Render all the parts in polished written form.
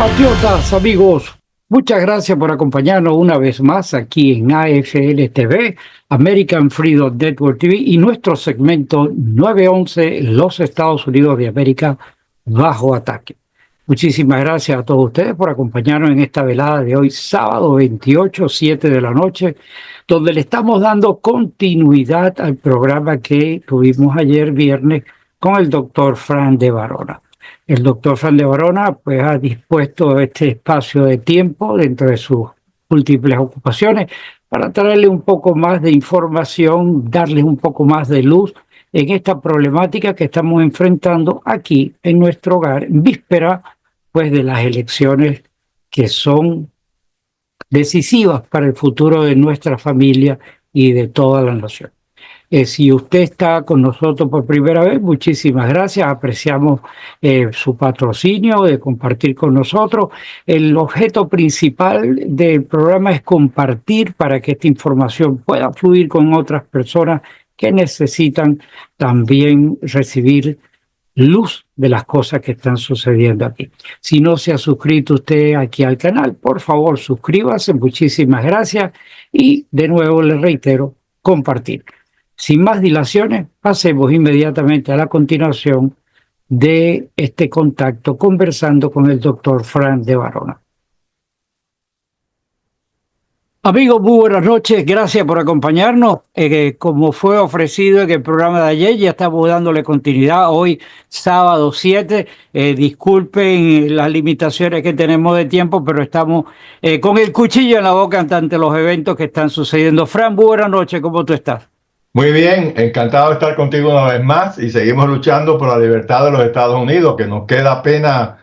Compatriotas, amigos, muchas gracias por acompañarnos una vez más aquí en AFL TV, American Freedom Network TV y nuestro segmento 911, los Estados Unidos de América bajo ataque. Muchísimas gracias a todos ustedes por acompañarnos en esta velada de hoy, sábado 28, 7 de la noche, donde le estamos dando continuidad al programa que tuvimos ayer viernes con el doctor Fran de Varona. El doctor Fran de Varona pues, ha dispuesto este espacio de tiempo dentro de sus múltiples ocupaciones para traerle un poco más de información, darles un poco más de luz en esta problemática que estamos enfrentando aquí en nuestro hogar, en víspera pues, de las elecciones que son decisivas para el futuro de nuestra familia y de toda la nación. Si usted está con nosotros por primera vez, muchísimas gracias. Apreciamos su patrocinio de compartir con nosotros. El objeto principal del programa es compartir para que esta información pueda fluir con otras personas que necesitan también recibir luz de las cosas que están sucediendo aquí. Si no se ha suscrito usted aquí al canal, por favor suscríbase. Muchísimas gracias. Y de nuevo le reitero, compartir. Sin más dilaciones, pasemos inmediatamente a la continuación de este contacto conversando con el doctor Fran de Varona. Amigos, muy buenas noches, gracias por acompañarnos. Como fue ofrecido en el programa de ayer, ya estamos dándole continuidad hoy, sábado 7. Disculpen las limitaciones que tenemos de tiempo, pero estamos con el cuchillo en la boca ante los eventos que están sucediendo. Fran, muy buenas noches, ¿cómo tú estás? Muy bien, encantado de estar contigo una vez más y seguimos luchando por la libertad de los Estados Unidos, que nos queda apenas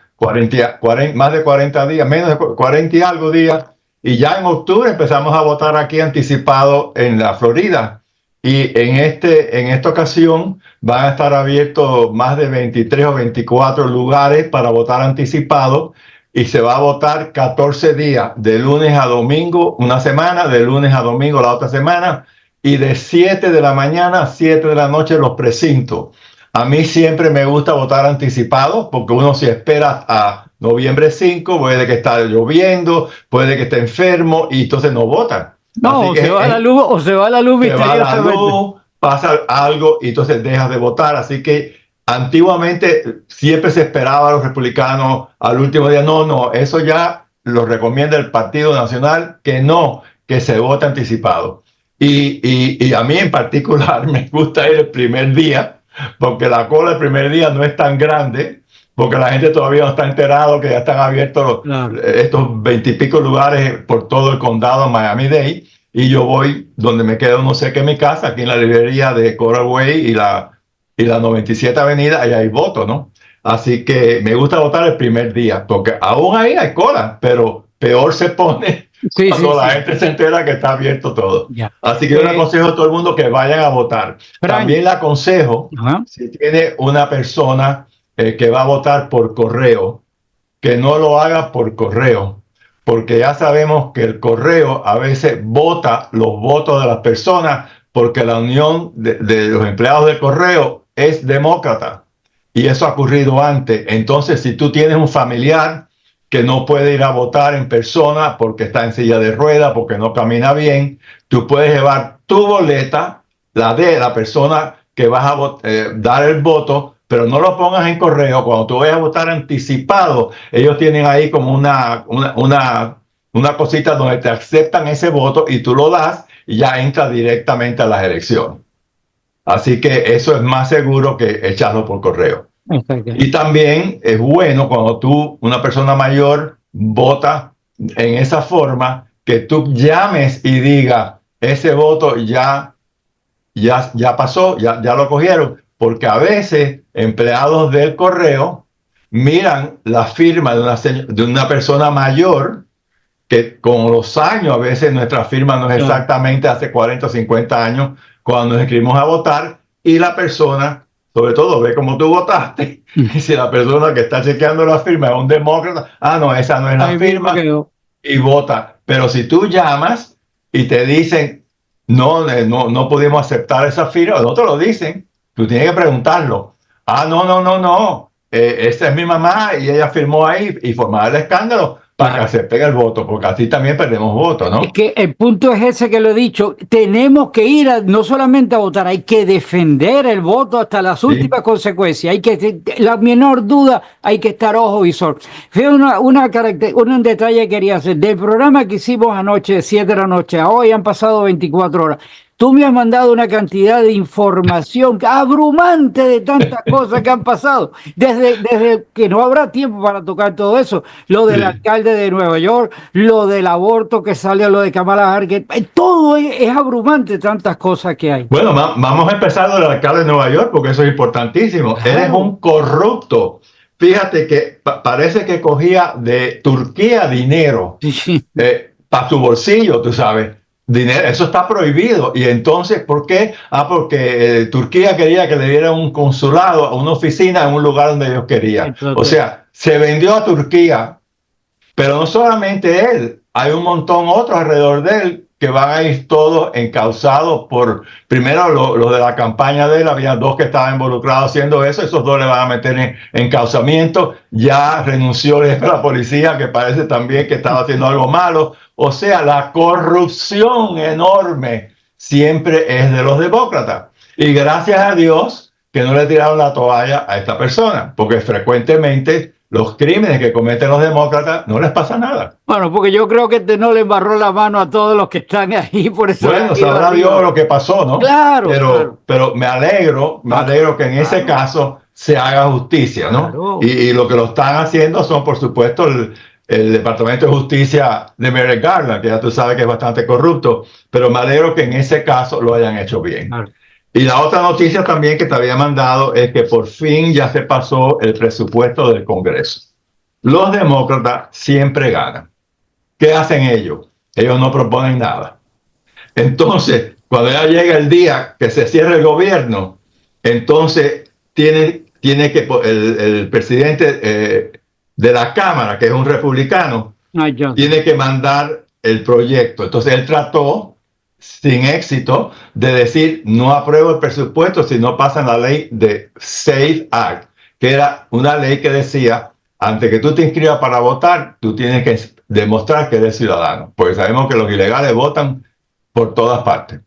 más de 40 días, menos de 40 y algo días, y ya en octubre empezamos a votar aquí anticipado en la Florida. Y en esta ocasión van a estar abiertos más de 23 o 24 lugares para votar anticipado y se va a votar 14 días, de lunes a domingo, una semana, de lunes a domingo la otra semana, y de 7 de la mañana a 7 de la noche los precintos. A mí siempre me gusta votar anticipado porque uno se espera a noviembre 5, puede que esté lloviendo, puede que esté enfermo y entonces no votan. No, o se va la luz o se va la luz misteriosamente. Se va la luz, pasa algo y entonces dejas de votar. Así que antiguamente siempre se esperaba a los republicanos al último día. No, eso ya lo recomienda el Partido Nacional que se vote anticipado. Y a mí en particular me gusta ir el primer día, porque la cola el primer día no es tan grande, porque la gente todavía no está enterado que ya están abiertos estos 20 y pico lugares por todo el condado de Miami-Dade, y yo voy donde me quedo, no sé qué, en mi casa, aquí en la librería de Coral Way y la 97 Avenida, y ahí voto, ¿no? Así que me gusta votar el primer día, porque aún ahí hay cola, pero peor se pone cuando la gente se entera que está abierto todo. Así que yo le aconsejo a todo el mundo que vayan a votar. También le aconsejo, si tiene una persona que va a votar por correo, que no lo haga por correo, porque ya sabemos que el correo a veces vota los votos de las personas, porque la unión de los empleados del correo es demócrata. Y eso ha ocurrido antes. Entonces, si tú tienes un familiar que no puede ir a votar en persona porque está en silla de ruedas, porque no camina bien, tú puedes llevar tu boleta, la de la persona que vas a dar el voto, pero no lo pongas en correo. Cuando tú vayas a votar anticipado, ellos tienen ahí como una cosita donde te aceptan ese voto y tú lo das y ya entra directamente a las elecciones. Así que eso es más seguro que echarlo por correo. Y también es bueno cuando una persona mayor, vota en esa forma, que tú llames y digas, ese voto ya pasó, ya lo cogieron, porque a veces empleados del correo miran la firma de una persona mayor, que con los años, a veces nuestra firma no es exactamente hace 40 o 50 años, cuando nos inscribimos a votar, y la persona, sobre todo, ve cómo tú votaste. Y si la persona que está chequeando la firma es un demócrata, no, esa no es la firma, y vota. Pero si tú llamas y te dicen, no pudimos aceptar esa firma, no te lo dicen, tú tienes que preguntarlo. No, esta es mi mamá y ella firmó ahí y formaba el escándalo para que acepten el voto, porque así también perdemos votos, ¿no? Es que el punto es ese que lo he dicho, tenemos que ir no solamente a votar, hay que defender el voto hasta las últimas consecuencias, hay que, la menor duda, hay que estar ojo visor. Fue un detalle que quería hacer, del programa que hicimos anoche, de 7 de la noche, a hoy han pasado 24 horas. Tú me has mandado una cantidad de información abrumante de tantas cosas que han pasado, desde que no habrá tiempo para tocar todo eso, lo del alcalde de Nueva York, lo del aborto que sale, lo de Kamala Harris, todo es abrumante, tantas cosas que hay. Bueno, vamos a empezar del alcalde de Nueva York, porque eso es importantísimo. Claro. Él es un corrupto. Fíjate que parece que cogía de Turquía dinero para su bolsillo, tú sabes. Dinero, eso está prohibido. Y entonces, ¿por qué? Porque Turquía quería que le dieran un consulado, una oficina en un lugar donde ellos querían. O sea, se vendió a Turquía, pero no solamente él, hay un montón otros alrededor de él que van a ir todos encausados por, primero los de la campaña de él, había 2 que estaban involucrados haciendo eso, esos 2 le van a meter en encausamiento, ya renunció la policía que parece también que estaba haciendo algo malo, o sea, la corrupción enorme siempre es de los demócratas, y gracias a Dios que no le tiraron la toalla a esta persona, porque frecuentemente los crímenes que cometen los demócratas no les pasa nada. Bueno, porque yo creo que no le embarró la mano a todos los que están ahí, por eso. Bueno, sabrá Dios lo que pasó, ¿no? Claro, pero me alegro que en ese caso se haga justicia, ¿no? Claro. Y lo que lo están haciendo son, por supuesto, el Departamento de Justicia de Merrick Garland, que ya tú sabes que es bastante corrupto, pero me alegro que en ese caso lo hayan hecho bien. Claro. Y la otra noticia también que te había mandado es que por fin ya se pasó el presupuesto del Congreso. Los demócratas siempre ganan. ¿Qué hacen ellos? Ellos no proponen nada. Entonces, cuando ya llega el día que se cierre el gobierno, entonces tiene que el presidente de la Cámara, que es un republicano, tiene que mandar el proyecto. Entonces él trató sin éxito de decir no apruebo el presupuesto si no pasan la ley de SAFE Act, que era una ley que decía antes que tú te inscribas para votar, tú tienes que demostrar que eres ciudadano, porque sabemos que los ilegales votan por todas partes.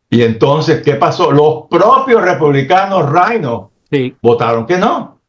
Y entonces, ¿qué pasó? Los propios republicanos Rhino votaron que no.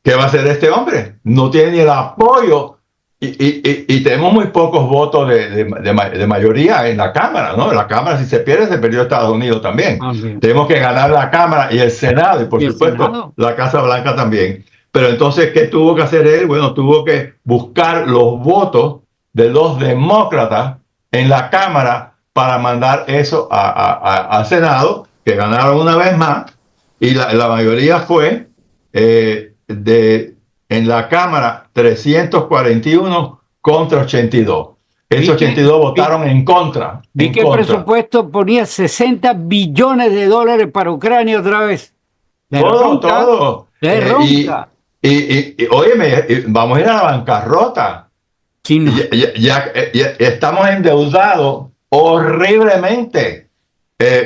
¿Qué va a hacer este hombre? No tiene ni el apoyo. Y tenemos muy pocos votos de mayoría en la Cámara, ¿no? La Cámara, si se pierde, se perdió Estados Unidos también. Tenemos que ganar la Cámara y el Senado, y por supuesto la Casa Blanca también. Pero entonces, ¿qué tuvo que hacer él? Bueno, tuvo que buscar los votos de los demócratas en la Cámara para mandar eso al Senado, que ganaron una vez más, y la mayoría fue en la Cámara 341 contra 82. Esos 82 votaron en contra. Vi que el presupuesto ponía $60 billones para Ucrania otra vez. Todo. Y óyeme, vamos a ir a la bancarrota. China. Ya estamos endeudados horriblemente.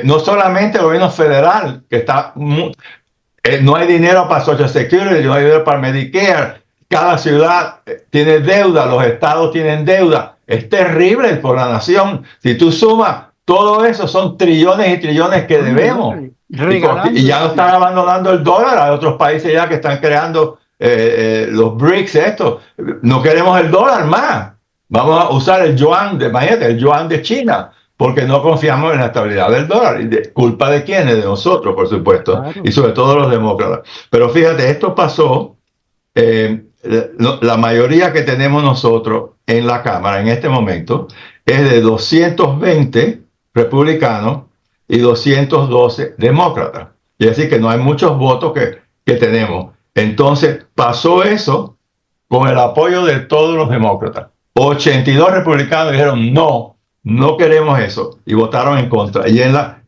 No solamente el gobierno federal, que está... no hay dinero para Social Security, no hay dinero para Medicare. Cada ciudad tiene deuda, los estados tienen deuda. Es terrible por la nación. Si tú sumas todo eso, son trillones y trillones que debemos. Y ya no están abandonando el dólar. Hay otros países ya que están creando los BRICS, esto. No queremos el dólar más. Vamos a usar el yuan el yuan de China, porque no confiamos en la estabilidad del dólar. ¿Y culpa de quiénes? De nosotros, por supuesto, claro. Y sobre todo los demócratas. Pero fíjate, esto pasó, la mayoría que tenemos nosotros en la Cámara en este momento es de 220 republicanos y 212 demócratas. Y así que no hay muchos votos que tenemos. Entonces pasó eso con el apoyo de todos los demócratas. 82 republicanos dijeron no queremos eso, y votaron en contra. Y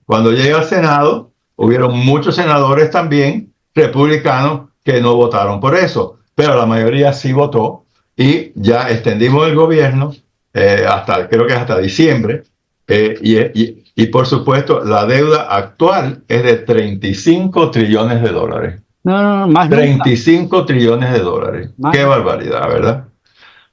cuando llega al Senado, hubieron muchos senadores también republicanos que no votaron por eso, pero la mayoría sí votó, y ya extendimos el gobierno creo que hasta diciembre, y por supuesto la deuda actual es de $35 trillones. No, más nunca. 35 trillones de dólares. Más Qué nunca. barbaridad, ¿verdad?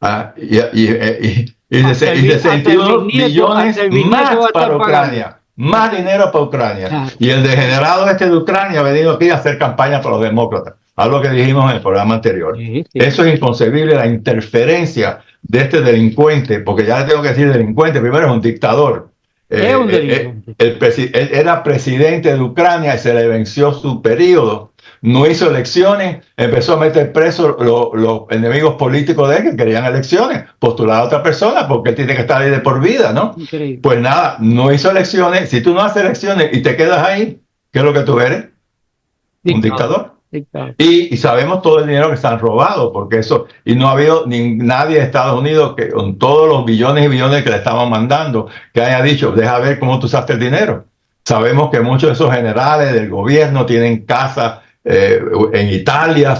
Hasta Y hasta 61 hasta billones el bisnieto va más a estar para pagando. Ucrania. Más dinero para Ucrania. Claro. Y el degenerado este de Ucrania ha venido aquí a hacer campaña para los demócratas. Algo que dijimos en el programa anterior. Sí, sí. Eso es inconcebible, la interferencia de este delincuente, porque ya le tengo que decir delincuente, primero es un dictador. Es un delincuente. Él era presidente de Ucrania y se le venció su periodo. No hizo elecciones, empezó a meter presos los enemigos políticos de él que querían elecciones, postular a otra persona porque él tiene que estar ahí de por vida, ¿no? Increíble. Pues nada, no hizo elecciones. Si tú no haces elecciones y te quedas ahí, ¿qué es lo que tú eres? Un dictador. Dictador. Y sabemos todo el dinero que se han robado, porque eso, y no ha habido nadie de Estados Unidos que con todos los billones y billones que le estaban mandando, que haya dicho, deja ver cómo tú usaste el dinero. Sabemos que muchos de esos generales del gobierno tienen casas en Italia,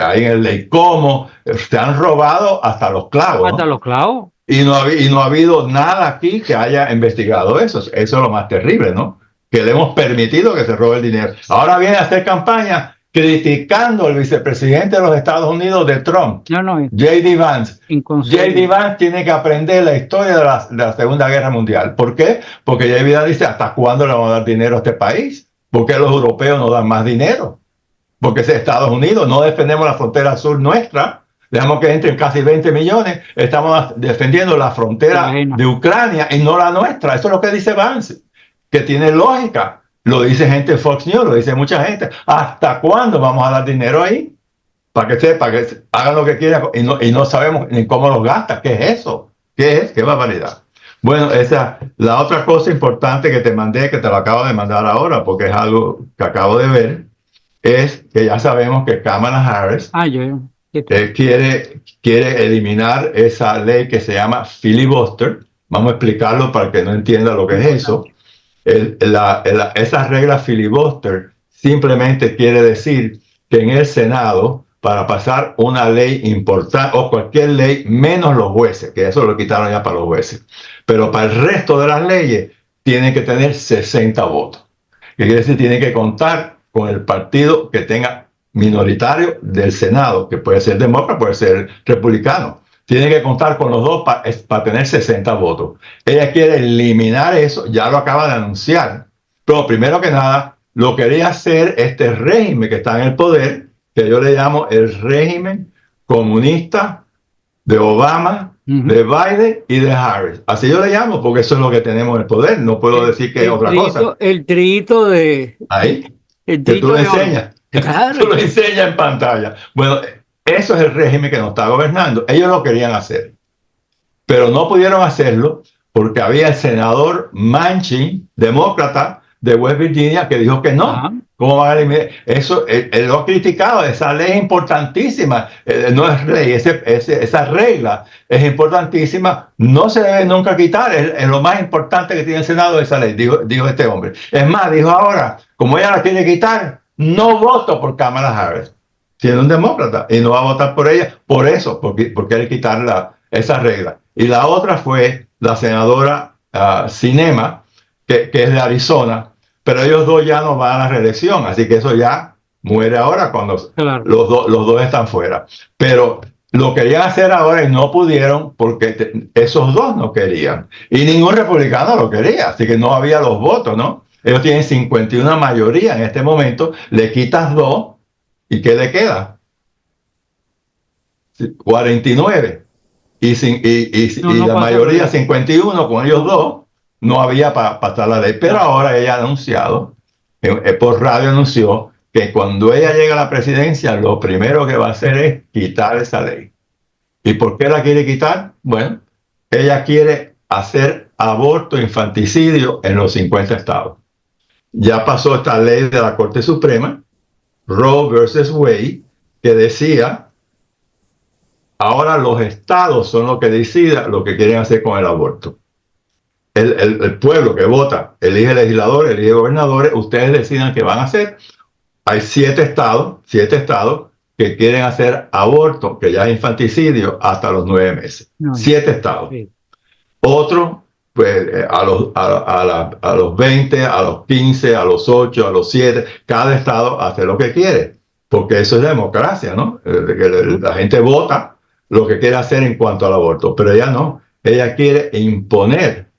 ahí en el Lake Como, se han robado hasta los clavos, Hasta ¿no? los clavos. Y no ha habido nada aquí que haya investigado eso. Eso es lo más terrible, ¿no? Que le hemos permitido que se robe el dinero. Ahora viene a hacer campaña criticando al vicepresidente de los Estados Unidos de Trump, No, J.D. Vance. inconcebible. J.D. Vance tiene que aprender la historia de la Segunda Guerra Mundial. ¿Por qué? Porque J.D. Vance dice, ¿hasta cuándo le vamos a dar dinero a este país? ¿Por qué los europeos nos dan más dinero? Porque es Estados Unidos, no defendemos la frontera sur nuestra, dejamos que entren casi 20 millones, estamos defendiendo la frontera de Ucrania y no la nuestra. Eso es lo que dice Vance, que tiene lógica. Lo dice gente de Fox News, lo dice mucha gente. ¿Hasta cuándo vamos a dar dinero ahí? Para que sepa, que hagan lo que quieran y no sabemos ni cómo los gasta. ¿Qué es eso? ¿Qué es? ¿Qué barbaridad? Bueno, la otra cosa importante que te mandé, que te lo acabo de mandar ahora, porque es algo que acabo de ver, es que ya sabemos que Kamala Harris quiere eliminar esa ley que se llama filibuster. Vamos a explicarlo para que no entienda lo que es eso. Esa regla filibuster simplemente quiere decir que en el Senado, para pasar una ley importante o cualquier ley, menos los jueces, que eso lo quitaron ya para los jueces, pero para el resto de las leyes tiene que tener 60 votos. Que quiere decir, tiene que contar con el partido que tenga minoritario del Senado, que puede ser demócrata, puede ser republicano. Tiene que contar con los dos para tener 60 votos. Ella quiere eliminar eso, ya lo acaba de anunciar. Pero primero que nada, lo quería hacer este régimen que está en el poder, que yo le llamo el régimen comunista de Obama, de Biden y de Harris. Así yo le llamo porque eso es lo que tenemos en el poder. No puedo decir que es otra cosa. El trito de... Ahí, el que tú trito lo de enseñas. Claro. Tú lo enseñas en pantalla. Bueno, eso es el régimen que nos está gobernando. Ellos lo querían hacer, pero no pudieron hacerlo porque había el senador Manchin, demócrata de West Virginia, que dijo que no. Ajá. ¿Cómo van a eliminar? Eso, él lo ha criticado. Esa ley es importantísima. No es ley, esa regla es importantísima. No se debe nunca quitar. Es lo más importante que tiene el Senado, esa ley, dijo este hombre. Es más, dijo ahora, como ella la quiere quitar, no voto por Kamala Harris, siendo un demócrata, y no va a votar por ella por eso, porque quiere quitar esa regla. Y la otra fue la senadora Sinema, que es de Arizona, pero ellos dos ya no van a la reelección, así que eso ya muere ahora cuando los dos están fuera. Pero lo querían hacer ahora y no pudieron porque esos dos no querían. Y ningún republicano lo quería, así que no había los votos, ¿no? Ellos tienen 51 mayoría en este momento, le quitas dos, ¿y qué le queda? 49. Y la mayoría, 51, con ellos dos, no había para pasar la ley. Pero ahora ella ha anunciado, por radio anunció, que cuando ella llegue a la presidencia, lo primero que va a hacer es quitar esa ley. ¿Y por qué la quiere quitar? Bueno, ella quiere hacer aborto, infanticidio en los 50 estados. Ya pasó esta ley de la Corte Suprema, Roe versus Wade, que decía, ahora los estados son los que decidan lo que quieren hacer con el aborto. El pueblo que vota, elige legisladores, elige gobernadores, ustedes decidan qué van a hacer. Hay 7 estados que quieren hacer aborto, que ya es infanticidio, hasta los 9 meses. 7 estados. Sí. Otros, pues a los 20, a los 15, a los 8, a los 7, cada estado hace lo que quiere. porque eso es democracia, ¿no? La gente vota lo que quiere hacer en cuanto al aborto, pero ella no. Ella quiere imponer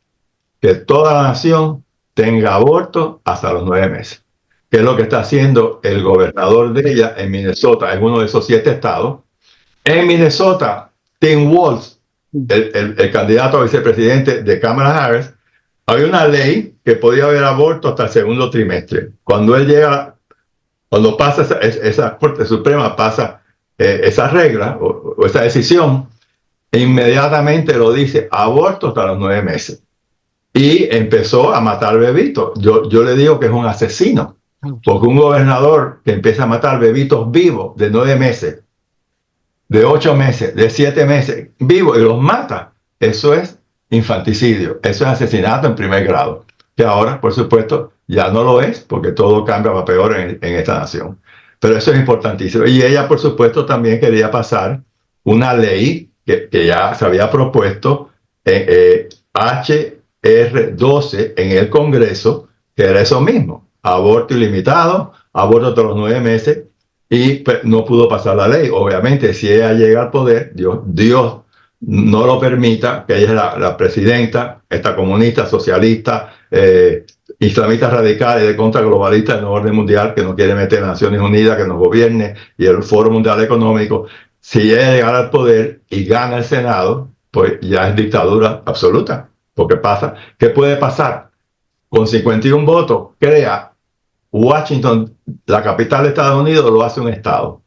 que toda la nación tenga aborto hasta los 9 meses, que es lo que está haciendo el gobernador de ella en Minnesota, en uno de esos 7 estados. En Minnesota, Tim Walz, el candidato a vicepresidente de Kamala Harris, había una ley que podía haber aborto hasta el segundo trimestre. Cuando él llega, cuando pasa esa Corte Suprema, pasa esa regla o esa decisión, e inmediatamente lo dice, aborto hasta los 9 meses. Y empezó a matar bebitos. Yo le digo que es un asesino, porque un gobernador que empieza a matar bebitos vivos de 9 meses, de 8 meses, de 7 meses, vivos, y los mata, eso es infanticidio, eso es asesinato en primer grado, que ahora, por supuesto, ya no lo es, porque todo cambia para peor en esta nación. Pero eso es importantísimo. Y ella, por supuesto, también quería pasar una ley que ya se había propuesto, HR 12 en el Congreso, que era eso mismo, aborto ilimitado, aborto hasta los 9 meses, y no pudo pasar la ley. Obviamente, si ella llega al poder, Dios no lo permita, que ella es la presidenta, esta comunista, socialista, islamista radical y de contra globalista del nuevo orden mundial, que no quiere meter a Naciones Unidas, que nos gobierne, y el Foro Mundial Económico. Si ella llegara al poder y gana el Senado, pues ya es dictadura absoluta. Porque pasa, ¿qué puede pasar? Con 51 votos, crea Washington, la capital de Estados Unidos, lo hace un estado.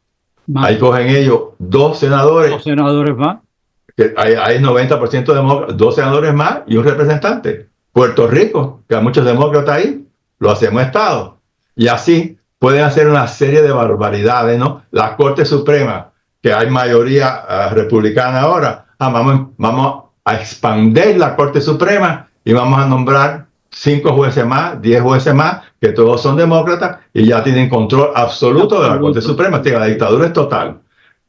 Ahí cogen ellos 2 senadores. 2 senadores más. Que hay 90% demócratas, 2 senadores más y un representante. Puerto Rico, que hay muchos demócratas ahí, lo hacemos estado. Y así pueden hacer una serie de barbaridades, ¿no? La Corte Suprema, que hay mayoría republicana ahora, vamos a expandir la Corte Suprema y vamos a nombrar 5 jueces más, 10 jueces más, que todos son demócratas y ya tienen control absoluto de la Corte Suprema. La dictadura es total.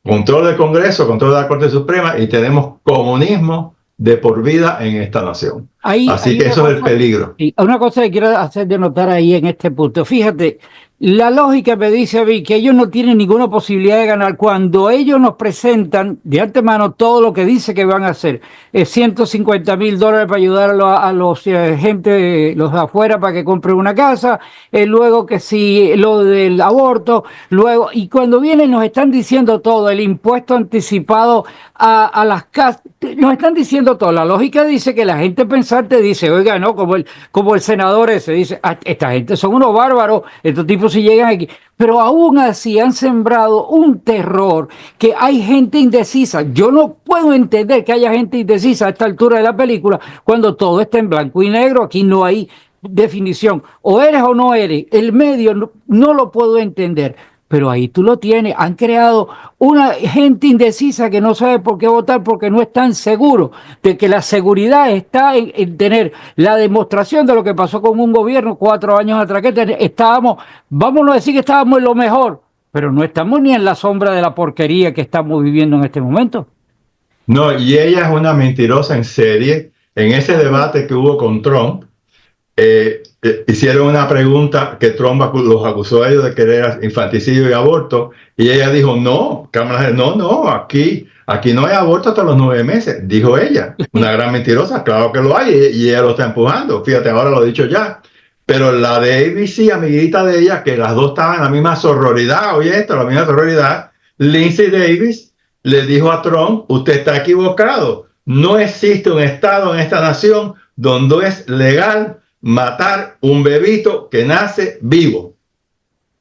Control del Congreso, control de la Corte Suprema, y tenemos comunismo de por vida en esta nación. Así que eso es el peligro. Y una cosa que quiero hacer de notar ahí en este punto, fíjate, la lógica me dice a mí que ellos no tienen ninguna posibilidad de ganar cuando ellos nos presentan de antemano todo lo que dice que van a hacer. $150,000 para ayudar a los gente, los de afuera, para que compren una casa, luego que si lo del aborto, luego, y cuando vienen nos están diciendo todo, el impuesto anticipado a las casas, nos están diciendo todo. La lógica dice que la gente pensante dice, oiga, no, como el senador ese dice, esta gente son unos bárbaros, estos tipos si llegan aquí. Pero aún así han sembrado un terror, que hay gente indecisa. Yo no puedo entender que haya gente indecisa a esta altura de la película cuando todo está en blanco y negro. Aquí no hay definición. O eres o no eres. El medio no lo puedo entender. Pero ahí tú lo tienes. Han creado una gente indecisa que no sabe por qué votar porque no están seguros de que la seguridad está en tener la demostración de lo que pasó con un gobierno 4 años atrás, que estábamos, vámonos a decir que estábamos en lo mejor, pero no estamos ni en la sombra de la porquería que estamos viviendo en este momento. No, y ella es una mentirosa en serie. En ese debate que hubo con Trump, hicieron una pregunta que Trump los acusó a ellos de querer infanticidio y aborto, y ella dijo, no, aquí no hay aborto hasta los 9 meses, dijo ella. Una gran mentirosa, claro que lo hay, y ella lo está empujando. Fíjate, ahora lo he dicho ya. Pero la de ABC, amiguita de ella, que las dos estaban en la misma sororidad, oye esto, la misma sororidad, Lindsay Davis le dijo a Trump, usted está equivocado, no existe un estado en esta nación donde es legal matar un bebito que nace vivo,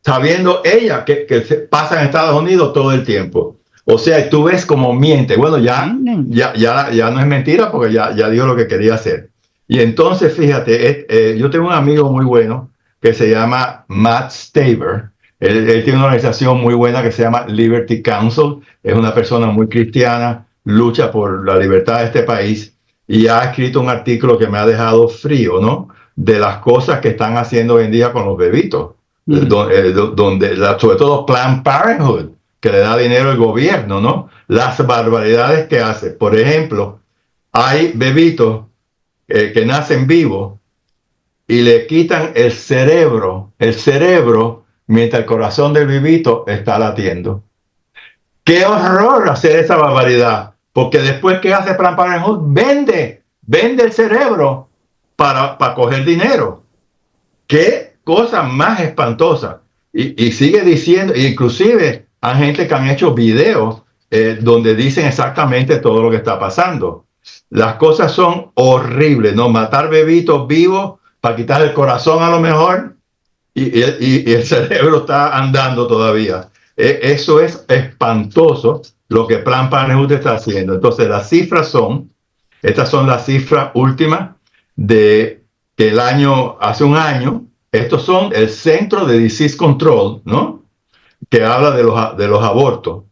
sabiendo ella que pasa en Estados Unidos todo el tiempo. O sea, tú ves como miente. Bueno, ya no es mentira, porque ya dijo lo que quería hacer. Y entonces, fíjate, yo tengo un amigo muy bueno que se llama Matt Staver. Él tiene una organización muy buena que se llama Liberty Council. Es una persona muy cristiana, lucha por la libertad de este país, y ha escrito un artículo que me ha dejado frío, ¿no? De las cosas que están haciendo hoy en día con los bebitos, sobre todo Planned Parenthood, que le da dinero al gobierno, ¿no? Las barbaridades que hace. Por ejemplo, hay bebitos que nacen vivos y le quitan el cerebro mientras el corazón del vivito está latiendo. ¡Qué horror hacer esa barbaridad! Porque después, ¿qué hace Planned Parenthood? Vende el cerebro para coger dinero. ¡Qué cosa más espantosa! Y sigue diciendo, inclusive hay gente que han hecho videos donde dicen exactamente todo lo que está pasando. Las cosas son horribles, ¿no? Matar bebitos vivos para quitar el corazón a lo mejor y el cerebro está andando todavía. Eso es espantoso lo que Planned Parenthood está haciendo. Entonces las cifras estas son las cifras últimas de el año, hace un año. Estos son el Centro de Disease Control, ¿no? Que habla de los abortos.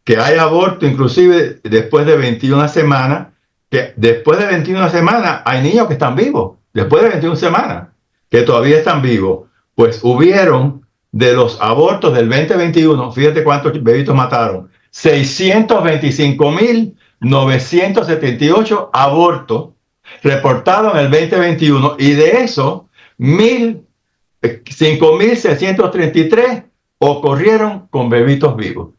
Que hay aborto inclusive después de 21 semanas, que después de 21 semanas hay niños que están vivos, después de 21 semanas, que todavía están vivos. Pues hubieron de los abortos del 2021, fíjate cuántos bebitos mataron, 625.978 abortos reportados en el 2021 y de eso 5.633 ocurrieron con bebitos vivos.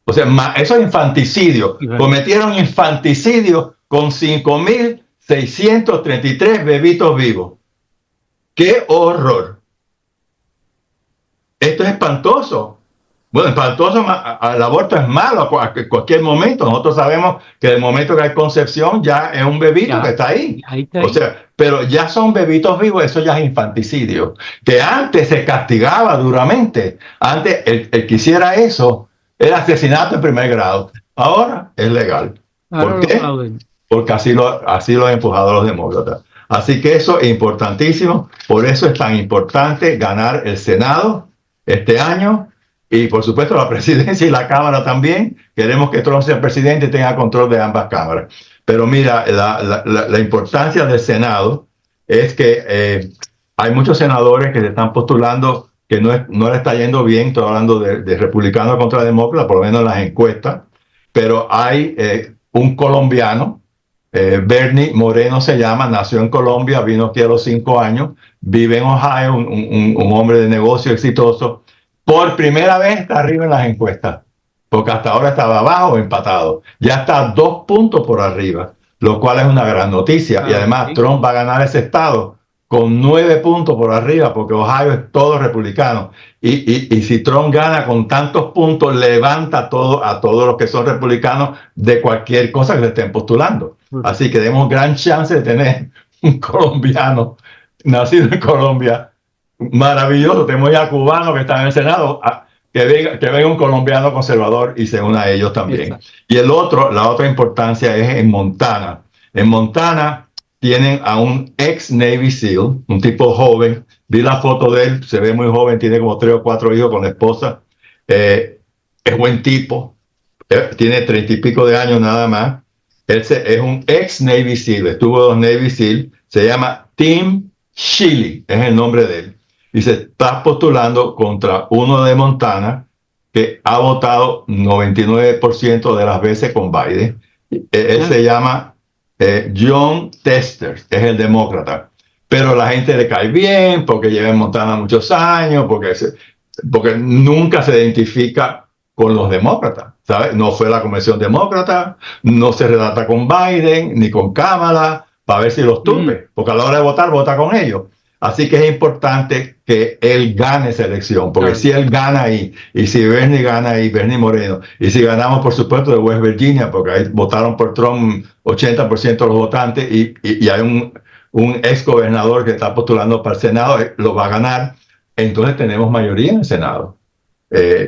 O sea, eso es infanticidio. Cometieron infanticidio con 5.633 bebitos vivos. ¡Qué horror! Esto es espantoso. Bueno, espantoso, el aborto es malo a cualquier momento. Nosotros sabemos que el momento que hay concepción ya es un bebito que está ahí. O sea, pero ya son bebitos vivos, eso ya es infanticidio. Que antes se castigaba duramente. Antes el que hiciera eso era asesinato en primer grado. Ahora es legal. ¿Por qué? Porque así lo han empujado los demócratas. Así que eso es importantísimo. Por eso es tan importante ganar el Senado este año. Y por supuesto la presidencia y la Cámara también. Queremos que Trump sea presidente y tenga control de ambas cámaras. Pero mira, la importancia del Senado es que hay muchos senadores que se están postulando que no le está yendo bien. Estoy hablando de republicanos contra demócratas, por lo menos en las encuestas. Pero hay un colombiano, Bernie Moreno se llama, nació en Colombia, vino aquí a los 5 años, vive en Ohio, un hombre de negocio exitoso. Por primera vez está arriba en las encuestas, porque hasta ahora estaba abajo o empatado. Ya está 2 puntos por arriba, lo cual es una gran noticia. Y además Trump va a ganar ese estado con 9 puntos por arriba, porque Ohio es todo republicano. Y si Trump gana con tantos puntos, levanta a todos los que son republicanos de cualquier cosa que le estén postulando. Así que tenemos gran chance de tener un colombiano nacido en Colombia maravilloso. Tenemos ya cubanos que están en el Senado, que venga un colombiano conservador y se una a ellos también. Exacto. Y la otra importancia es en Montana. En Montana tienen a un ex Navy SEAL, un tipo joven. Vi la foto de él, se ve muy joven, tiene como 3 o 4 hijos con la esposa. Es buen tipo, tiene 30 y pico de años nada más. Él es un ex Navy SEAL, estuvo 2 Navy SEAL, se llama Tim Shealy, es el nombre de él. Y se está postulando contra uno de Montana que ha votado 99% de las veces con Biden. Él se llama Jon Tester, es el demócrata. Pero la gente le cae bien porque lleva en Montana muchos años, porque nunca se identifica con los demócratas, ¿sabes? No fue a la convención demócrata, no se redacta con Biden ni con Kamala para ver si los tumbe, porque a la hora de votar, vota con ellos. Así que es importante que él gane esa elección, porque si él gana ahí, y si Bernie gana ahí, Bernie Moreno, y si ganamos, por supuesto, de West Virginia, porque ahí votaron por Trump 80% de los votantes, y hay un ex gobernador que está postulando para el Senado, lo va a ganar, entonces tenemos mayoría en el Senado.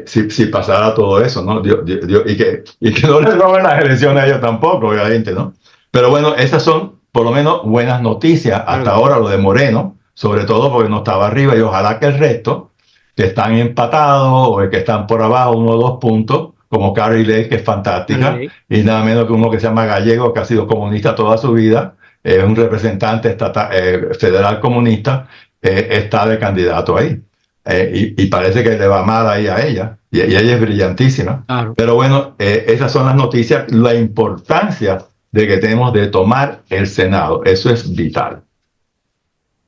Si pasara todo eso, ¿no? Y que no le roben las elecciones a ellos tampoco, obviamente, ¿no? Pero bueno, esas son, por lo menos, buenas noticias. Hasta ahora lo de Moreno, sobre todo porque no estaba arriba, y ojalá que el resto, que están empatados o que están por abajo 1 o 2 puntos, como Carrie Lake, que es fantástica, y nada menos que uno que se llama Gallego, que ha sido comunista toda su vida, es un representante federal comunista, está de candidato ahí. Y parece que le va mal ahí a ella, y ella es brillantísima. Claro. Pero bueno, esas son las noticias, la importancia de que tenemos de tomar el Senado, eso es vital.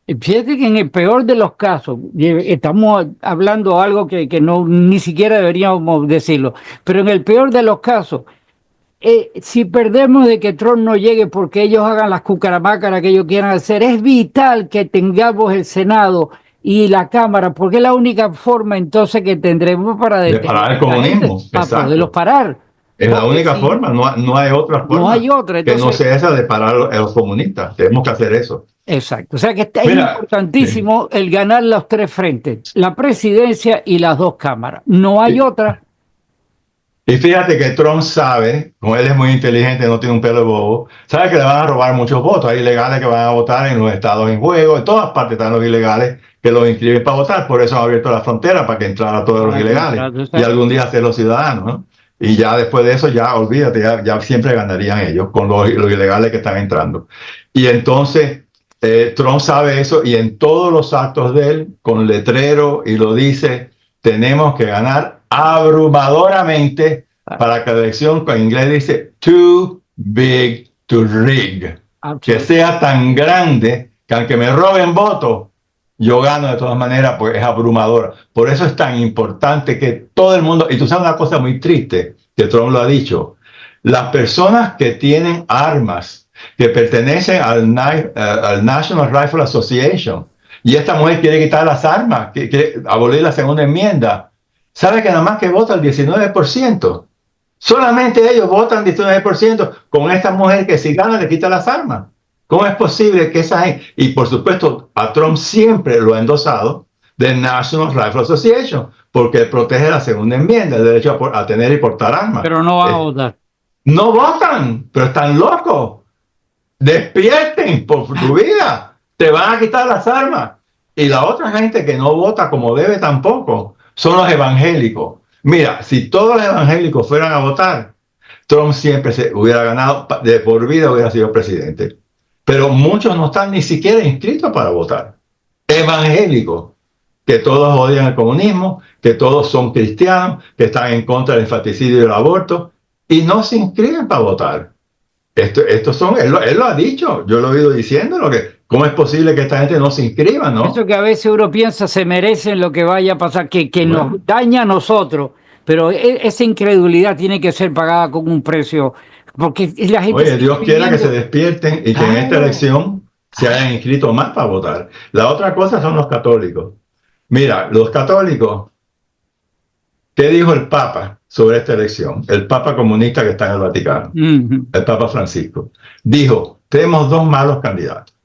Fíjate que en el peor de los casos, estamos hablando algo que no ni siquiera deberíamos decirlo, pero en el peor de los casos, si perdemos de que Trump no llegue porque ellos hagan las cucaramácaras que ellos quieran hacer, es vital que tengamos el Senado y la Cámara, porque es la única forma entonces que tendremos para De detener parar a el esta gente, comunismo, para poderlos exacto. parar. Es la Porque única si forma, no hay otra no hay forma otra, que no entonces, sea esa de parar a los comunistas. Tenemos que hacer eso. exacto. O sea que es Mira, importantísimo el ganar los tres frentes, la presidencia y las dos cámaras. No hay y, otra. y fíjate que Trump sabe, como él es muy inteligente, no tiene un pelo de bobo, sabe que le van a robar muchos votos. Hay ilegales que van a votar en los estados en juego, en todas partes están los ilegales que los inscriben para votar, por eso han abierto la frontera para que entraran todos los ilegales y algún día ser los ciudadanos, ¿no? Y ya después de eso, ya olvídate, ya siempre ganarían ellos con los ilegales que están entrando. Y entonces, Trump sabe eso y en todos los actos de él, con letrero, y lo dice, tenemos que ganar abrumadoramente para que la elección, que en inglés dice, too big to rig, que sea tan grande que aunque me roben votos, yo gano de todas maneras, pues es abrumadora. Por eso es tan importante que todo el mundo, y tú sabes una cosa muy triste, que Trump lo ha dicho, las personas que tienen armas, que pertenecen al National Rifle Association, y esta mujer quiere quitar las armas, quiere abolir la segunda enmienda, sabe que nada más que vota el 19%. Solamente ellos votan 19% con esta mujer que si gana le quita las armas. ¿Cómo es posible que esa gente, y por supuesto a Trump siempre lo ha endosado, del National Rifle Association, porque protege la segunda enmienda, el derecho a tener y portar armas. Pero no van a votar. No votan, pero están locos. Despierten por tu vida. Te van a quitar las armas. Y la otra gente que no vota como debe tampoco son los evangélicos. Mira, si todos los evangélicos fueran a votar, Trump siempre se hubiera ganado, de por vida hubiera sido presidente. Pero muchos no están ni siquiera inscritos para votar. Evangélicos, que todos odian el comunismo, que todos son cristianos, que están en contra del infanticidio y del aborto, y no se inscriben para votar. Estos son, él lo ha dicho, yo lo he ido diciendo, ¿cómo es posible que esta gente no se inscriba, no? Eso que a veces uno piensa se merecen lo que vaya a pasar, que bueno, nos daña a nosotros, pero esa incredulidad tiene que ser pagada con un precio, porque la gente... Oye, Dios quiera que se despierten y que en esta elección se hayan inscrito más para votar. La otra cosa son los católicos. Mira, los católicos, ¿qué dijo el Papa sobre esta elección? El Papa comunista que está en el Vaticano, el Papa Francisco, dijo, tenemos dos malos candidatos.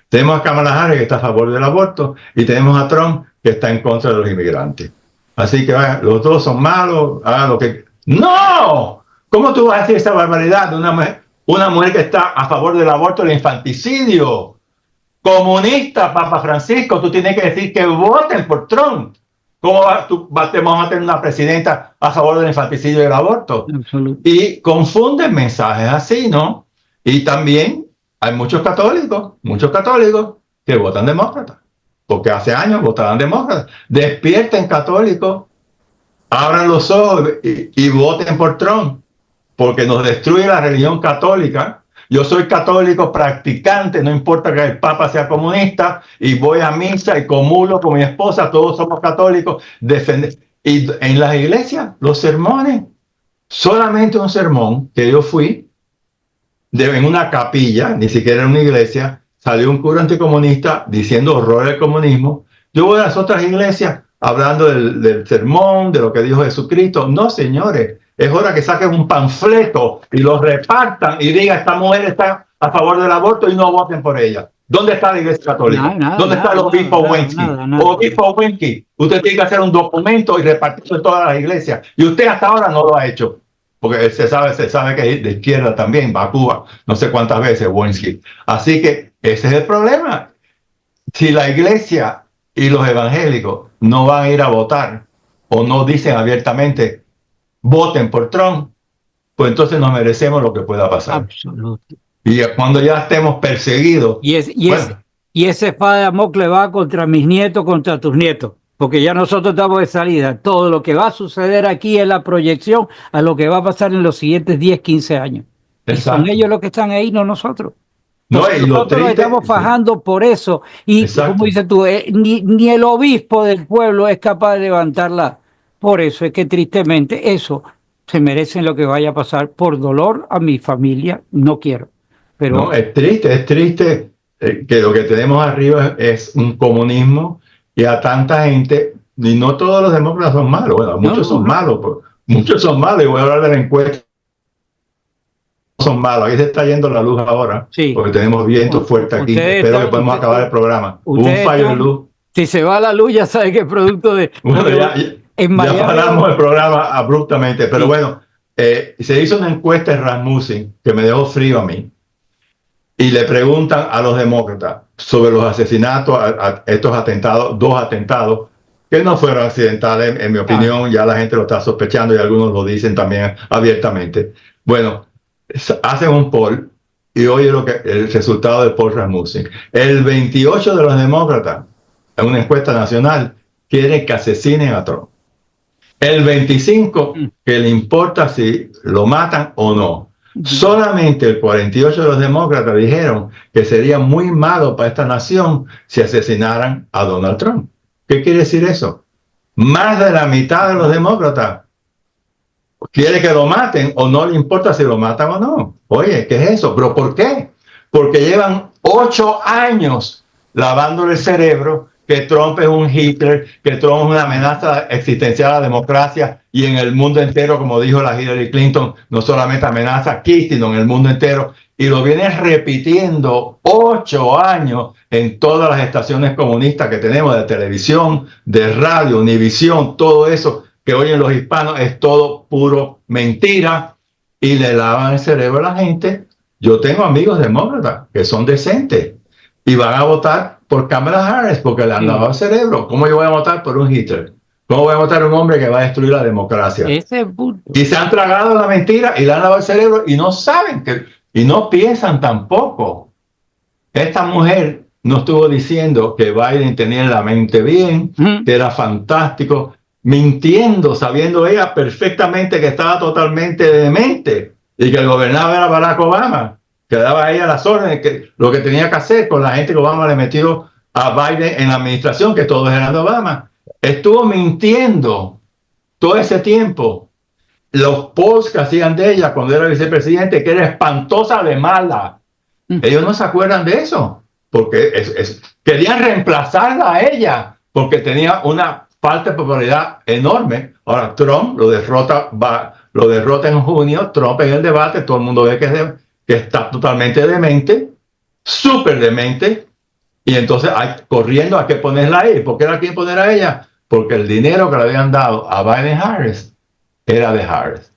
Tenemos a Kamala Harris, que está a favor del aborto, y tenemos a Trump, que está en contra de los inmigrantes. Así que los dos son malos, hagan lo que... ¡No! ¿Cómo tú vas a decir esa barbaridad de una mujer que está a favor del aborto y el infanticidio? Comunista, Papa Francisco, tú tienes que decir que voten por Trump. ¿Cómo vamos a tener una presidenta a favor del infanticidio y el aborto? Y confunden mensajes así, ¿no? Y también hay muchos católicos que votan demócratas, porque hace años votaban demócratas. Despierten, católicos, abran los ojos y voten por Trump, porque nos destruye la religión católica. Yo soy católico practicante, no importa que el Papa sea comunista, y voy a misa y comulgo con mi esposa, todos somos católicos. Y en las iglesias, los sermones, solamente un sermón que yo fui, en una capilla, ni siquiera en una iglesia, salió un cura anticomunista diciendo horror del comunismo. Yo voy a las otras iglesias hablando del sermón, de lo que dijo Jesucristo. No, señores, es hora que saquen un panfleto y lo repartan y digan, esta mujer está a favor del aborto y no voten por ella. ¿Dónde está la iglesia católica? ¿Dónde está el obispo Wenski? Obispo Wenski, usted tiene que hacer un documento y repartirlo en todas las iglesias. Y usted hasta ahora no lo ha hecho. Porque se sabe que es de izquierda también, va a Cuba, no sé cuántas veces, Wenski. Así que ese es el problema. Si la iglesia y los evangélicos no van a ir a votar o no dicen abiertamente, voten por Trump, pues entonces nos merecemos lo que pueda pasar. Absolutamente. Y cuando ya estemos perseguidos... Y esa espada de Damocles va contra mis nietos, contra tus nietos. Porque ya nosotros estamos de salida. Todo lo que va a suceder aquí es la proyección a lo que va a pasar en los siguientes 10, 15 años. Exacto. Y son ellos los que están ahí, no nosotros. No, Entonces y lo nosotros nos triste, estamos sí, fajando por eso. Y como exacto. dices tú, ni el obispo del pueblo es capaz de levantarla. Por eso es que tristemente eso se merecen lo que vaya a pasar. Por dolor a mi familia, no quiero. No, Pero es triste que lo que tenemos arriba es un comunismo y a tanta gente, y no todos los demócratas son malos, bueno, no, muchos no, son no. malos, muchos son malos, y voy a hablar de la encuesta, son malos, ahí se está yendo la luz ahora, Sí. porque tenemos viento fuerte aquí, Ustedes espero que están, podamos acabar el programa. Hubo un ustedes fallo de están, luz, si se va la luz, ya sabe que es producto de, bueno, porque en ya Miami, paramos el programa abruptamente, pero sí. bueno, se hizo una encuesta en Rasmussen que me dejó frío a mí, y le preguntan a los demócratas sobre los asesinatos, a estos atentados, dos atentados, que no fueron accidentales, en mi Ah, opinión, ya la gente lo está sospechando y algunos lo dicen también abiertamente. Bueno, hacen un poll y oye el resultado del poll Rasmussen. El 28 de los demócratas, en una encuesta nacional, quieren que asesinen a Trump. El 25 mm, que le importa si lo matan o no. mm, Solamente el 48 de los demócratas dijeron que sería muy malo para esta nación si asesinaran a Donald Trump. ¿Qué quiere decir eso? Más de la mitad de los demócratas quiere que lo maten o no le importa si lo matan o no. Oye, ¿qué es eso? ¿Pero por qué? Porque llevan 8 años lavándole el cerebro que Trump es un Hitler, que Trump es una amenaza existencial a la democracia y en el mundo entero, como dijo la Hillary Clinton, no solamente amenaza aquí, sino en el mundo entero. Y lo viene repitiendo 8 años en todas las estaciones comunistas que tenemos de televisión, de radio, Univisión, todo eso que oyen los hispanos es todo puro mentira y le lavan el cerebro a la gente. Yo tengo amigos demócratas que son decentes y van a votar por Kamala Harris porque le han lavado sí. el cerebro. ¿Cómo yo voy a votar por un Hitler? ¿Cómo voy a votar por un hombre que va a destruir la democracia? Ese es el punto. Y se han tragado la mentira y le han lavado el cerebro y no saben que, y no piensan tampoco. Esta mujer no estuvo diciendo que Biden tenía la mente bien, Mm, que era fantástico, mintiendo, sabiendo ella perfectamente que estaba totalmente demente y que el gobernador era Barack Obama, que daba a ella las órdenes, que lo que tenía que hacer con la gente que Obama le metió a Biden en la administración, que todos eran de Obama. Estuvo mintiendo todo ese tiempo. Los posts que hacían de ella cuando era vicepresidente, que era espantosa de mala. mm. Ellos no se acuerdan de eso, porque querían reemplazarla a ella, porque tenía una falta de popularidad enorme. Ahora Trump lo derrota en junio, Trump en el debate, todo el mundo ve que está totalmente demente, súper demente, y entonces corriendo a que ponerla ahí. ¿Por qué la quieren poner a ella? Porque el dinero que le habían dado a Biden Harris era de Harris.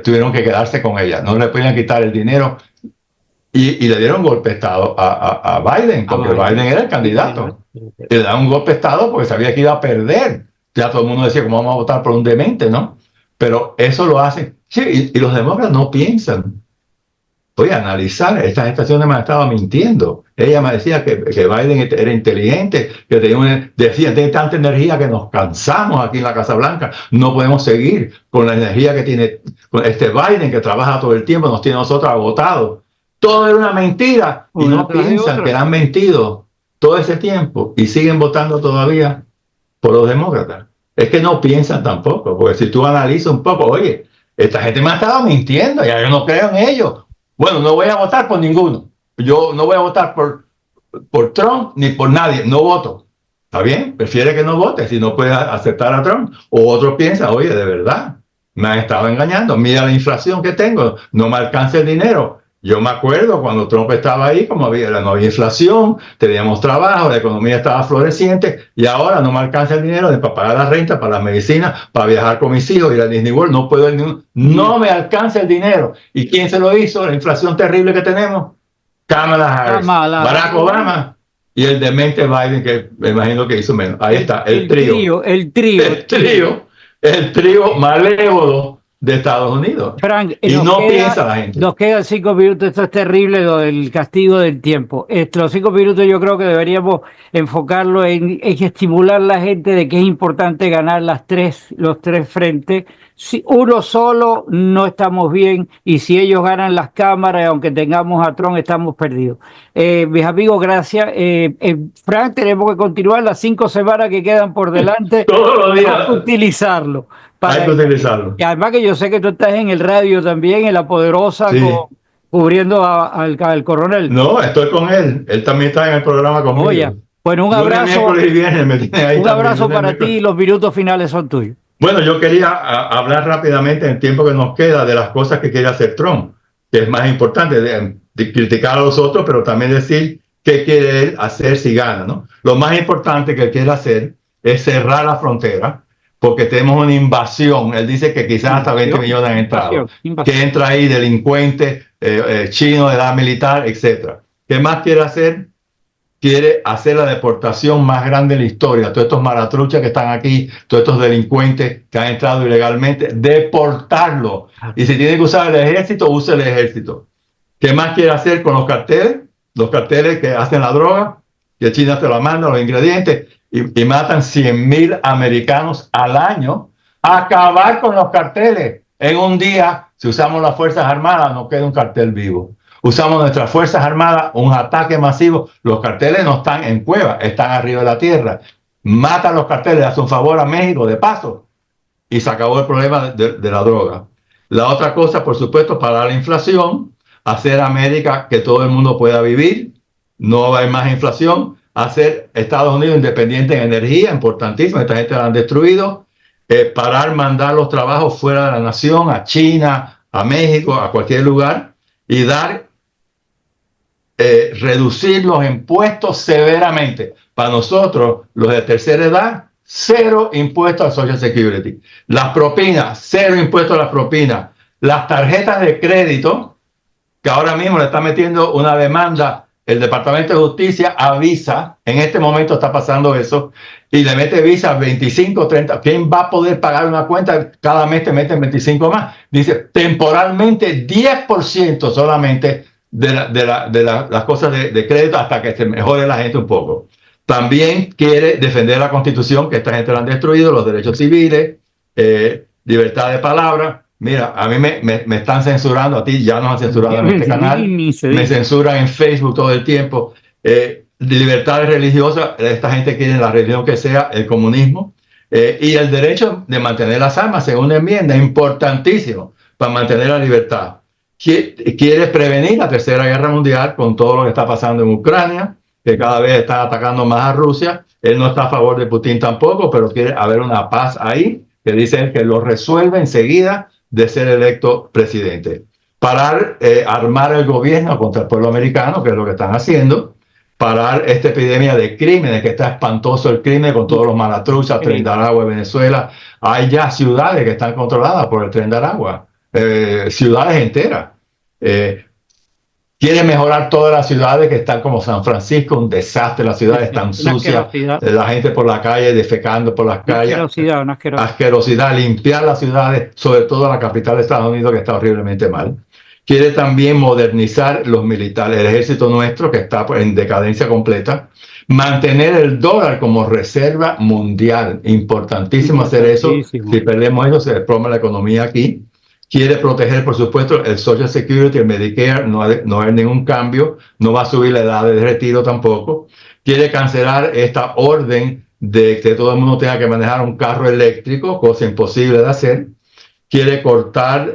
Tuvieron que quedarse con ella, no le podían quitar el dinero y le dieron golpe de Estado a Biden, A porque Biden Biden. era el candidato. Y le dan un golpe de Estado porque sabía que iba a perder. Ya todo el mundo decía, ¿cómo vamos a votar por un demente, no? Pero eso lo hacen. Sí, y los demócratas no piensan. Voy a analizar, estas estaciones me han estado mintiendo. Ella me decía que Biden era inteligente, que decía, tiene tanta energía que nos cansamos aquí en la Casa Blanca. No podemos seguir con la energía que tiene con este Biden, que trabaja todo el tiempo, nos tiene a nosotros agotados. Todo era una mentira y Una no tras de piensan que le otra. han mentido todo ese tiempo y siguen votando todavía por los demócratas. Es que no piensan tampoco, porque si tú analizas un poco, oye, esta gente me ha estado mintiendo, ya yo no creo en ellos. Bueno, no voy a votar por ninguno. Yo no voy a votar por Trump ni por nadie, no voto. ¿Está bien? Prefiere que no vote si no puede aceptar a Trump. O otros piensan, oye, de verdad, me han estado engañando. Mira la inflación que tengo, no me alcanza el dinero. Yo me acuerdo cuando Trump estaba ahí, como no había inflación, teníamos trabajo, la economía estaba floreciente y ahora no me alcanza el dinero ni para pagar la renta, para las medicinas, para viajar con mis hijos, ir a Disney World, no puedo, no me alcanza el dinero. ¿Y quién se lo hizo? La inflación terrible que tenemos. Kamala Harris, Kamala. Barack Obama y el demente Biden, que me imagino que hizo menos. Ahí está, el El trío. trío, el trío. El trío malévolo de Estados Unidos. Frank, Y no piensa la gente. nos quedan 5 minutos. Esto es terrible, lo del castigo del tiempo. Los 5 minutos yo creo que deberíamos enfocarlo en estimular a la gente de que es importante ganar los tres frentes Si uno solo no estamos bien, y si ellos ganan las cámaras, aunque tengamos a Trump, estamos perdidos. Mis amigos, gracias. Frank, tenemos que continuar las 5 semanas que quedan por delante. Todos los días. Hay que utilizarlo. Hay que utilizarlo. Y además que yo sé que tú estás en el radio también, en La Poderosa, Sí. cubriendo al coronel. No, estoy con él. Él también está en el programa conmigo. Oye, bueno, un abrazo. Un abrazo para ti y los minutos finales son tuyos. Bueno, yo quería hablar rápidamente en el tiempo que nos queda de las cosas que quiere hacer Trump, que es más importante de criticar a los otros, pero también decir qué quiere él hacer si gana, ¿no? Lo más importante que quiere hacer es cerrar la frontera, porque tenemos una invasión. Él dice que quizás hasta 20 millones han entrado, que entra ahí delincuentes, chinos de edad militar, etc. ¿Qué más quiere hacer? Quiere hacer la deportación más grande de la historia. Todos estos maratruchas que están aquí, todos estos delincuentes que han entrado ilegalmente, deportarlos. Y si tiene que usar el ejército, use el ejército. ¿Qué más quiere hacer con los carteles? Los carteles que hacen la droga, que China te la manda, los ingredientes, y matan 100,000 americanos al año. Acabar con los carteles. En un día, si usamos las Fuerzas Armadas, no queda un cartel vivo. Usamos nuestras Fuerzas Armadas, un ataque masivo. Los carteles no están en cuevas, están arriba de la tierra. Matan los carteles, hace un favor a México de paso. Y se acabó el problema de la droga. La otra cosa, por supuesto, parar la inflación, hacer América que todo el mundo pueda vivir, no va a haber más inflación, hacer Estados Unidos independiente en energía, importantísimo, esta gente la han destruido, parar, mandar los trabajos fuera de la nación, a China, a México, a cualquier lugar, y reducir los impuestos severamente. Para nosotros, los de tercera edad, 0 impuestos al Social Security. Las propinas, 0 impuestos a las propinas. Las tarjetas de crédito, que ahora mismo le está metiendo una demanda el Departamento de Justicia a Visa, en este momento está pasando eso, y le mete Visa 25, 30. ¿Quién va a poder pagar una cuenta? Cada mes te meten 25 más. Dice, temporalmente 10% solamente de las cosas de crédito hasta que se mejore la gente un poco. También quiere defender la Constitución, que esta gente la han destruido, los derechos civiles, libertad de palabra. Mira, a mí me están censurando, a ti ya nos han censurado en este canal, me censuran en Facebook todo el tiempo. Libertades religiosas, esta gente quiere la religión que sea, el comunismo, y el derecho de mantener las armas, según la enmienda, importantísimo para mantener la libertad. Quiere prevenir la Tercera Guerra Mundial con todo lo que está pasando en Ucrania, que cada vez está atacando más a Rusia. Él no está a favor de Putin tampoco, pero quiere haber una paz ahí, que dice él que lo resuelve enseguida de ser electo presidente. Parar, armar el gobierno contra el pueblo americano, que es lo que están haciendo. Parar esta epidemia de crímenes, que está espantoso el crimen con todos los malatruchas, Tren de Aragua, Venezuela. Hay ya ciudades que están controladas por el Tren de Aragua, ciudades enteras. Quiere mejorar todas las ciudades que están como San Francisco, un desastre, las ciudades están sucias, la gente por la calle defecando por las calles, asquerosidad, limpiar las ciudades, sobre todo la capital de Estados Unidos, que está horriblemente mal. Quiere también modernizar los militares, el ejército nuestro, que está en decadencia completa, mantener el dólar como reserva mundial, importantísimo hacer eso. Si perdemos eso, se desploma la economía aquí. Quiere proteger, por supuesto, el Social Security, el Medicare, no hay ningún cambio, no va a subir la edad de retiro tampoco. Quiere cancelar esta orden de que todo el mundo tenga que manejar un carro eléctrico, cosa imposible de hacer. Quiere cortar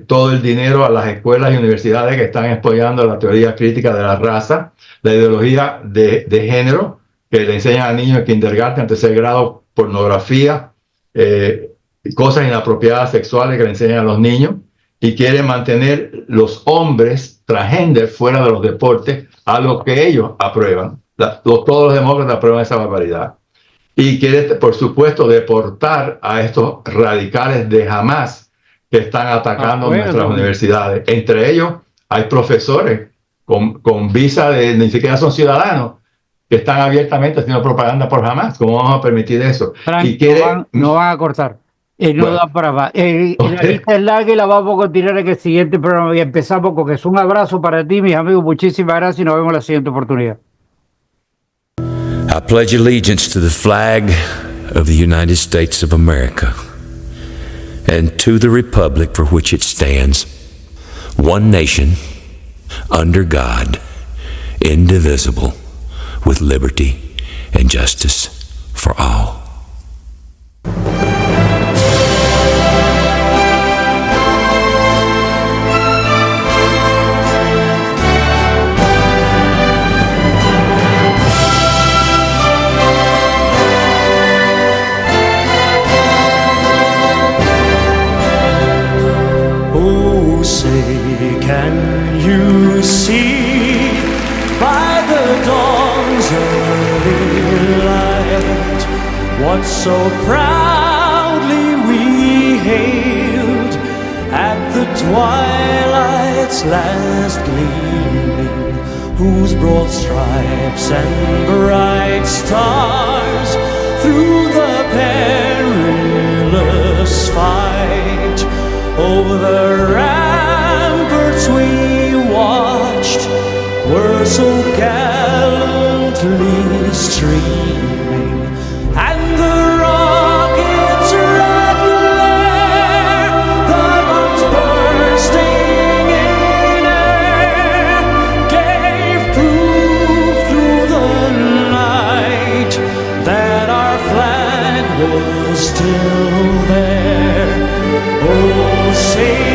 todo el dinero a las escuelas y universidades que están apoyando la teoría crítica de la raza, la ideología de género, que le enseñan a niños en kindergarten, en tercer grado, pornografía, cosas inapropiadas sexuales que le enseñan a los niños, y quiere mantener los hombres transgénero fuera de los deportes, a lo que ellos aprueban. Todos los demócratas aprueban esa barbaridad. Y quiere, por supuesto, deportar a estos radicales de Hamas que están atacando nuestras universidades. Entre ellos hay profesores con visa ni siquiera son ciudadanos, que están abiertamente haciendo propaganda por Hamas. ¿Cómo vamos a permitir eso? Frank, y no van a cortar. No da para más. La lista es larga y la vamos a continuar en el siguiente programa. Y empezamos con eso. Un abrazo para ti, mis amigos. Muchísimas gracias y nos vemos en la siguiente oportunidad. I pledge allegiance to the flag of the United States of America and to the republic for which it stands, one nation, under God, indivisible, with liberty and justice for all. Oh, say, can you see by the dawn's early light what so proudly we hailed at the twilight's last gleaming, whose broad stripes and bright stars through the perilous fight over the ramparts we watched were so gallantly streaming, and the rockets' red glare, the bombs bursting in air, gave proof through the night that our flag was still there. Oh, say